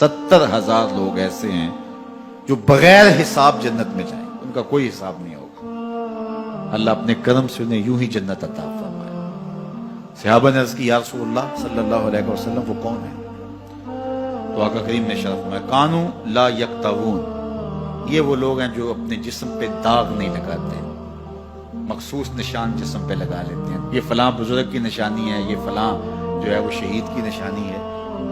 70,000 लोग ऐसे हैं जो बगैर हिसाब जन्नत में जाएंगे, उनका कोई हिसाब नहीं होगा। अल्लाह अपने करम से उन्हें यूं ही जन्नत अता फरमाए। सहाबा ने अर्ज़ की, या रसूलल्लाह सल्लल्लाहु अलैहि वसल्लम वो कौन है? तो आका करीम ने शर्फ में, कानू ला यक्तवून, ये वो लोग हैं जो अपने जिस्म पे दाग नहीं लगाते, मखसूस निशान जिस्म पे लगा लेते हैं। ये फलां बुजुर्ग की निशानी है, ये फलां जो है वो शहीद की निशानी है।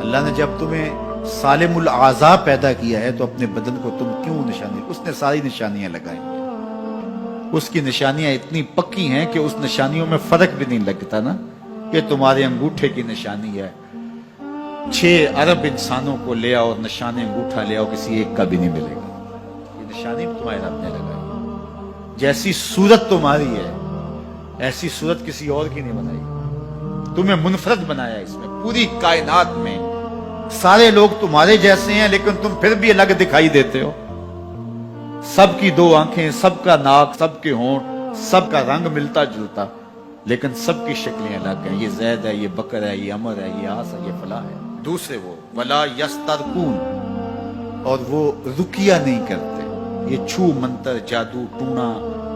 अल्लाह ने जब तुम्हें सालिमुल आज़ा पैदा किया है तो अपने बदन को तुम क्यों निशानी, उसने सारी निशानियां लगाई हैं, उसकी निशानियां इतनी पक्की हैं कि उस निशानियों में फर्क भी नहीं लगता ना कि तुम्हारे अंगूठे की निशानी है। 6 अरब इंसानों को ले आओ, निशान अंगूठा ले आओ, किसी एक का भी नहीं मिलेगा। ये निशानी तुम्हारे रब ने लगाई। जैसी सूरत तुम्हारी है ऐसी सूरत किसी और की नहीं बनाई, तुम्हें मुनफरद बनाया। इसमें पूरी कायनात में सारे लोग तुम्हारे जैसे हैं लेकिन तुम फिर भी अलग दिखाई देते हो। सबकी 2 आंखें, सबका नाक, सबके होंठ, सबका रंग मिलता जुलता, लेकिन सबकी शक्लें अलग हैं। ये जैद है, ये बकर है, ये अमर है, ये आस है, ये फला है। दूसरे वो वला यस्तरकून, और वो रुकिया नहीं करते। ये छू मंतर जादू टूना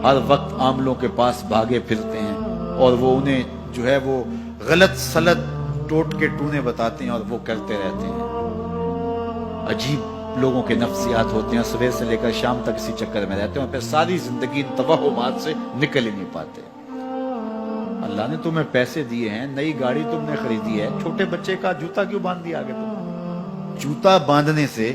हर वक्त आमलों के पास भागे फिरते हैं, और वो उन्हें जो है वो गलत सलत टोट के टूने बताते हैं और वो करते रहते हैं। अजीब लोगों के नफ्सियात होते हैं, सुबह से लेकर शाम तक इसी चक्कर में रहते हैं और फिर सारी जिंदगी तवहुमात से निकल ही नहीं पाते। अल्लाह ने तुम्हें पैसे दिए हैं, नई गाड़ी तुमने खरीदी है, छोटे बच्चे का जूता क्यों बांध दिया आगे तुम? जूता बांधने से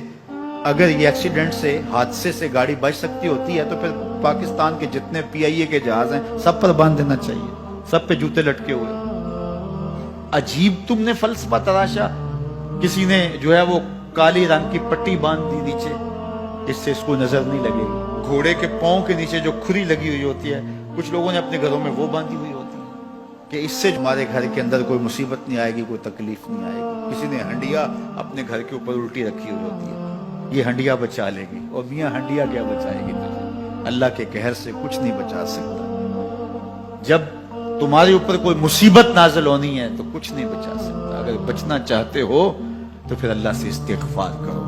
अगर ये एक्सीडेंट से, हादसे से गाड़ी बच सकती होती है तो फिर पाकिस्तान के जितने PIA के जहाज हैं सब पर बांध देना चाहिए, सब पे जूते लटके हुए। अजीब तुमने फलसफा तराशा। किसी ने जो है वो काली रंग की पट्टी बांध दी नीचे, इससे इसको नजर नहीं लगेगी। घोड़े के पांव के नीचे जो खुरी लगी हुई होती है, कुछ लोगों ने अपने घरों में वो बांधी हुई होती है कि इससे हमारे घर के अंदर कोई मुसीबत नहीं आएगी, कोई तकलीफ नहीं आएगी। किसी ने हंडिया अपने घर के ऊपर उल्टी रखी हुई होती है, ये हंडिया बचा लेगी। और मियाँ हंडिया क्या बचाएगी तुझे? अल्लाह के कहर से कुछ नहीं बचा सकता। जब तुम्हारे ऊपर कोई मुसीबत नाज़िल होनी है तो कुछ नहीं बचा सकता। अगर बचना चाहते हो तो फिर अल्लाह से इस्तिग़फ़ार करो,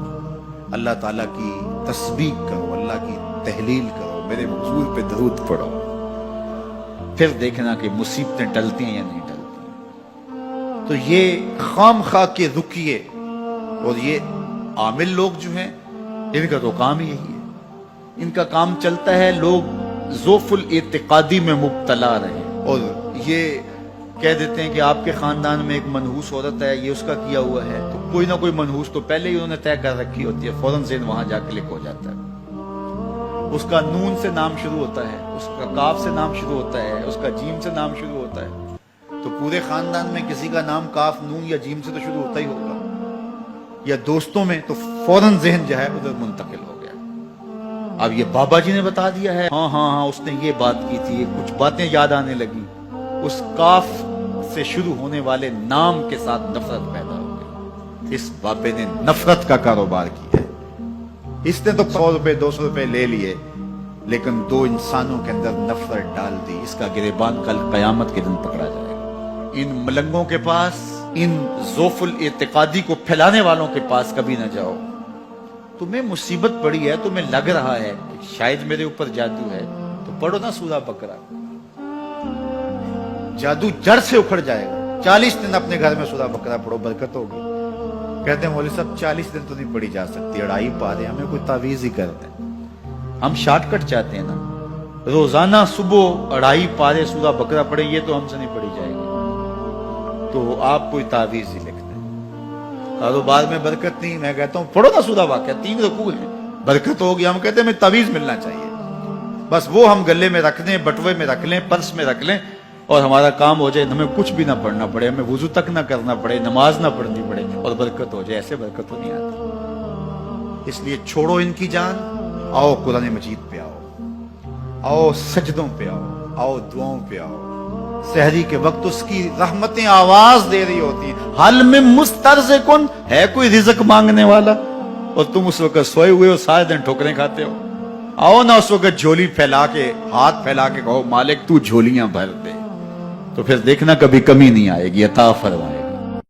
अल्लाह ताला की तस्बीह करो, अल्लाह की तहलील करो, मेरे हुजूर पे दरूद पढ़ो, फिर देखना कि मुसीबतें टलती हैं या नहीं टलती। तो ये खामखा के रुकिए, और ये आमिल लोग जो हैं इनका तो काम ही यही है। इनका काम चलता है लोग ज़ोफ़ुल इत्तिक़ादी में मुब्तला रहे और ये कह देते हैं कि आपके खानदान में एक मनहूस औरत है, ये उसका किया हुआ है, तो कोई ना कोई मनहूस तो पहले ही उन्होंने तय कर रखी होती है, फौरन ज़हन वहां जाके क्लिक हो जाता है। उसका नून से नाम शुरू होता है, उसका काफ से नाम शुरू होता है, उसका जीम से नाम शुरू होता है, तो पूरे खानदान में किसी का नाम काफ, नून या जीम से तो शुरू होता ही होगा। या दोस्तों में तो फौरन ज़हन जो है उधर मुंतकिल हो गया। अब ये बाबा जी ने बता दिया है, हाँ उसने ये बात की थी, कुछ बातें याद आने लगी, उस काफ से शुरू होने वाले नाम के साथ नफरत पैदा हो गई। इस बाबे ने नफरत का कारोबार किया है। इसने तो 100 रुपए 200 रुपए ले लिए, लेकिन 2 इंसानों के अंदर नफरत डाल दी। इसका गिरेबान कल कयामत के दिन पकड़ा जाएगा। इन मलंगों के पास, इन ज़ोफ़ुल इत्तिक़ादी को फैलाने वालों के पास कभी ना जाओ। तुम्हें मुसीबत पड़ी है, तुम्हें लग रहा है कि शायद मेरे ऊपर जादू है, तो पढ़ो ना सूरा बकरा, जादू जड़ से उखड़ जाएगा। 40 दिन अपने घर में सूरा बकरा पढ़ो, बरकत होगी। कहते हैं मौलवी साहब 40 दिन तो नहीं पढ़ी जा सकती, 2.5 पारे, हमें कोई तावीज ही कर दें। हम शॉर्टकट चाहते हैं ना, रोजाना सुबह 2.5 पारे सूरा बकरा पढ़े, ये तो हमसे नहीं पढ़ी जाएगी, तो आप कोई तावीज ही लिख दें। कारोबार में बरकत नहीं, मैं कहता हूँ पढ़ो ना सूरा वाक़या, 3 रुकू है, बरकत होगी। हम कहते हैं हमें तावीज मिलना चाहिए, बस वो हम गले में रख लें, बटुए में रख लें, पर्स में रख लें और हमारा काम हो जाए, हमें कुछ भी ना पढ़ना पड़े, हमें वुजू तक ना करना पड़े, नमाज ना पढ़नी पड़े और बरकत हो जाए। ऐसे बरकत तो नहीं आती। इसलिए छोड़ो इनकी जान, आओ कुरान मजीद पे आओ सजदों पे आओ दुआओं पे आओ। सहरी के वक्त उसकी रहमतें आवाज दे रही होती हैं, हल में मुस्तरज़िकुन, है कोई रिज़्क़ मांगने वाला, और तुम उस वक्त सोए हुए हो, सारे दिन ठोकरें खाते हो। आओ ना उस वक्त झोली फैला के, हाथ फैला के कहो मालिक तू झोलियां भर दे, तो फिर देखना कभी कमी नहीं आएगी, अता फरमाए।